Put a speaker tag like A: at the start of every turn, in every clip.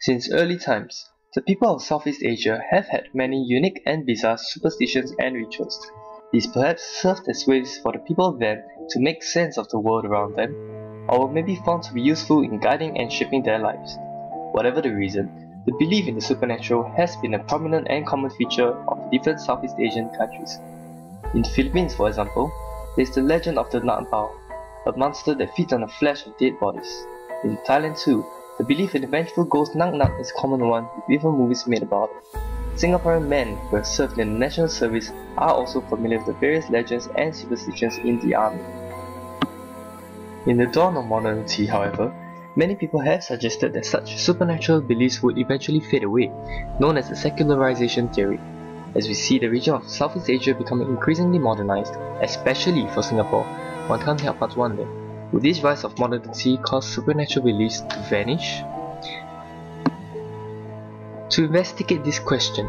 A: Since early times, the people of Southeast Asia have had many unique and bizarre superstitions and rituals. These perhaps served as ways for the people then to make sense of the world around them, or were maybe found to be useful in guiding and shaping their lives. Whatever the reason, the belief in the supernatural has been a prominent and common feature of the different Southeast Asian countries. In the Philippines, for example, there is the legend of the Nakbao, a monster that feeds on the flesh of dead bodies. In Thailand too, the belief in the vengeful ghost Nak Nak is a common one, with even movies made about it. Singaporean men who have served in the national service are also familiar with the various legends and superstitions in the army. In the dawn of modernity, however, many people have suggested that such supernatural beliefs would eventually fade away, known as the secularization theory. As we see the region of Southeast Asia becoming increasingly modernized, especially for Singapore, one can't help but wonder, would this rise of modernity cause supernatural beliefs to vanish? To investigate this question,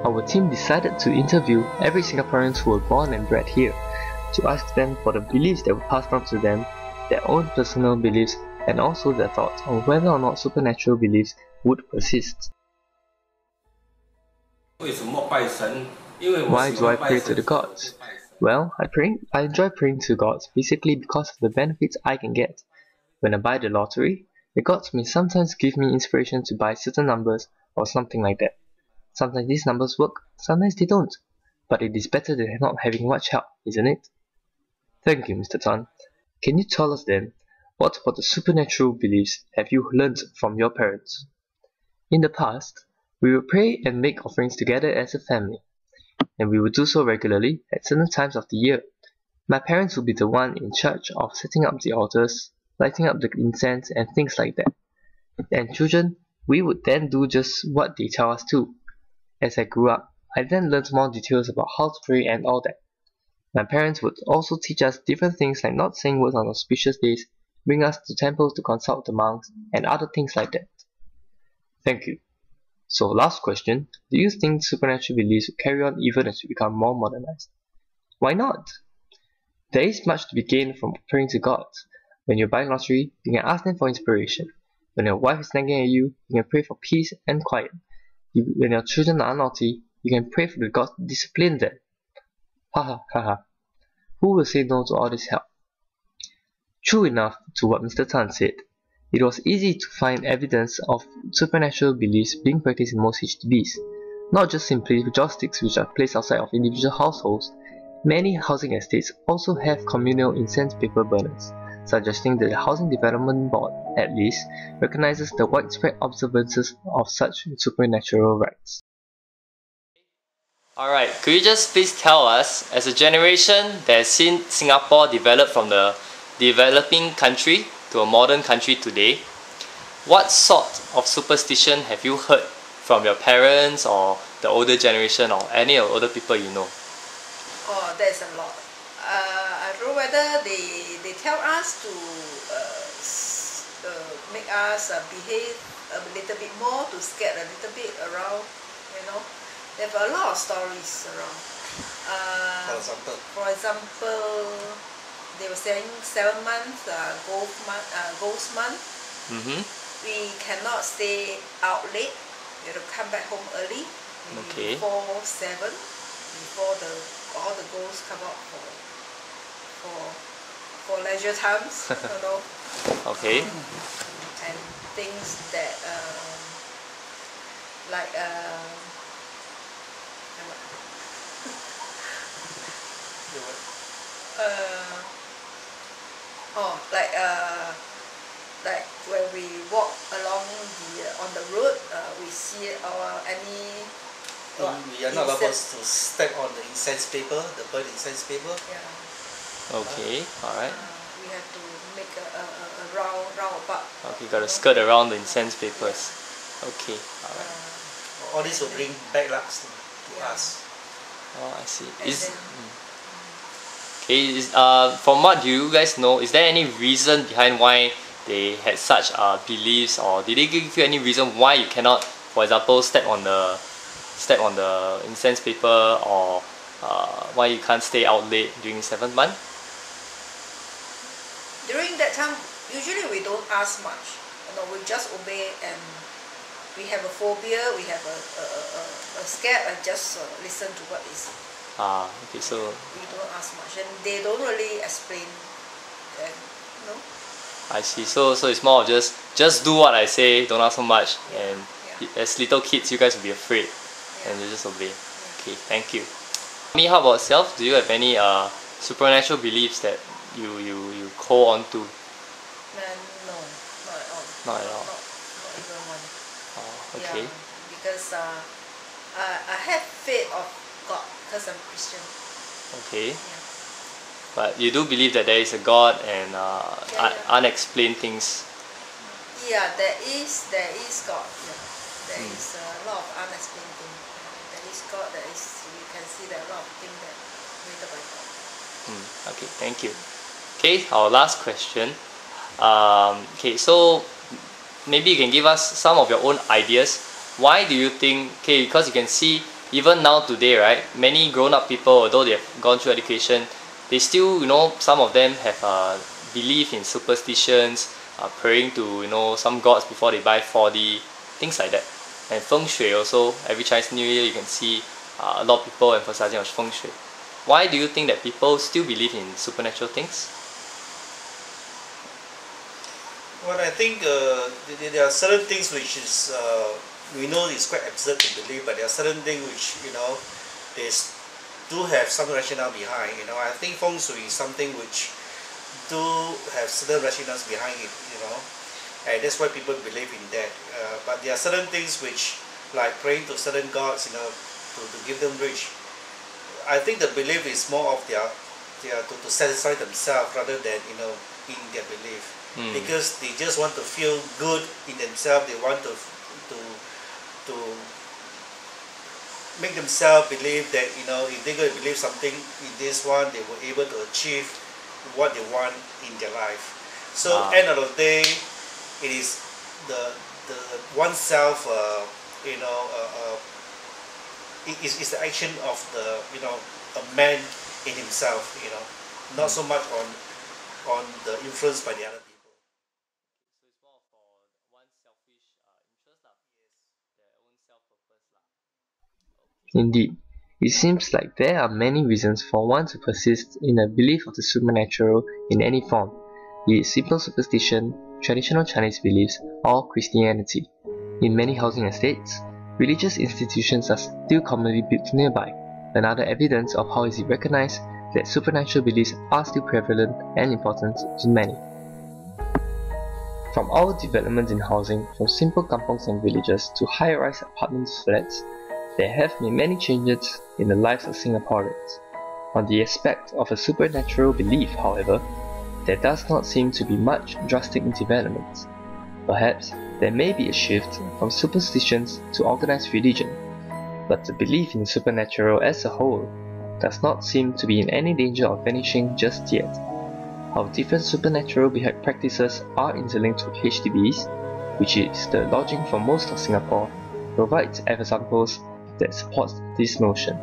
A: our team decided to interview every Singaporeans who were born and bred here, to ask them for the beliefs that were passed on to them, their own personal beliefs, and also their thoughts on whether or not supernatural beliefs would persist. Why do I pray to the gods? Well, I enjoy praying to gods basically because of the benefits I can get. When I buy the lottery, the gods may sometimes give me inspiration to buy certain numbers or something like that. Sometimes these numbers work, sometimes they don't. But it is better than not having much help, isn't it? Thank you, Mr. Tan. Can you tell us then, what about the supernatural beliefs have you learnt from your parents? In the past, we would pray and make offerings together as a family, and we would do so regularly at certain times of the year. My parents would be the one in charge of setting up the altars, lighting up the incense and things like that. And children, we would then do just what they tell us to. As I grew up, I then learned more details about how to pray and all that. My parents would also teach us different things like not saying words on auspicious days, bring us to temples to consult the monks, and other things like that. Thank you. So last question, do you think supernatural beliefs will carry on even as we become more modernized? Why not? There is much to be gained from praying to gods. When you're buying lottery, you can ask them for inspiration. When your wife is nagging at you, you can pray for peace and quiet. When your children are naughty, you can pray for the gods to discipline them. Haha, haha. Who will say no to all this help? True enough to what Mr. Tan said, it was easy to find evidence of supernatural beliefs being practiced in most HDBs. Not just simply joysticks which are placed outside of individual households, many housing estates also have communal incense paper burners, suggesting that the Housing Development Board, at least, recognizes the widespread observances of such supernatural rites.
B: Alright, could you just please tell us, as a generation that has seen Singapore develop from the developing country to a modern country today, what sort of superstition have you heard from your parents or the older generation or any of the older people you know?
C: Oh, there's a lot. I don't know whether they tell us to make us behave a little bit more, to scare a little bit around, you know. There are a lot of stories around. For example, they were saying 7 months ghost month. We cannot stay out late. We have to come back home early, maybe before 7, before all the ghosts come out for leisure times. You know.
B: Okay.
C: And things that like like when we walk along on the road, we see any.
D: We are not supposed to step on the incense paper, the burnt incense paper.
C: Yeah.
B: Okay, alright.
C: We have to make a roundabout.
B: Okay, got to skirt around the incense papers. Okay, alright.
D: All this will bring bad luck to us.
B: Oh, I see. From what you guys know, is there any reason behind why they had such beliefs, or did they give you any reason why you cannot, for example, step on the incense paper, or why you can't stay out late during 7th month?
C: During that time, usually we don't ask much. You know, we just obey and we have a phobia, we have a scared, and just listen to what is.
B: Okay, so
C: We don't ask much, and they don't really explain. And no.
B: I see. So it's more of just do what I say, don't ask so much, and as little kids, you guys will be afraid, and you just obey. Okay, thank you. Me, how about yourself? Do you have any supernatural beliefs that you hold on to?
C: No, not at all.
B: Not at all.
C: Not even one.
B: Oh, okay.
C: Yeah, because I have faith of God because I'm Christian.
B: Okay.
C: Yeah.
B: But you do believe that there is a God and unexplained things.
C: Yeah, there is God. Yeah. There is a lot of unexplained things. There is God. There is, you can see there are a lot of things that created by God.
B: Okay, thank you. Okay, our last question. Okay, so maybe you can give us some of your own ideas. Why do you think, okay, because you can see even now today, right, many grown-up people, although they have gone through education, they still, some of them have belief in superstitions, praying to, some gods before they buy 4D, things like that. And feng shui also, every Chinese New Year you can see a lot of people emphasizing on feng shui. Why do you think that people still believe in supernatural things?
D: Well, I think there are certain things which is we know is quite absurd to believe, but there are certain things which they do have some rationale behind. I think feng shui is something which do have certain rationales behind it. And that's why people believe in that. But there are certain things which, like praying to certain gods, to give them rich. I think the belief is more of their to satisfy themselves rather than in their belief. Because they just want to feel good in themselves. They want to make themselves believe that if they're going to believe something in this one, they were able to achieve what they want in their life. So end of the day, it is the oneself. It's the action of a man in himself. Not so much on the influence by the other people.
A: Indeed, it seems like there are many reasons for one to persist in a belief of the supernatural in any form, be it simple superstition, traditional Chinese beliefs, or Christianity. In many housing estates, religious institutions are still commonly built nearby, another evidence of how is it recognized that supernatural beliefs are still prevalent and important to many. From all developments in housing, from simple kampongs and villages to high-rise apartments flats, there have been many changes in the lives of Singaporeans. On the aspect of a supernatural belief, however, there does not seem to be much drastic development. Perhaps there may be a shift from superstitions to organized religion, but the belief in the supernatural as a whole does not seem to be in any danger of vanishing just yet. How different supernatural practices are interlinked with HDBs, which is the lodging for most of Singapore, provides examples that support this notion.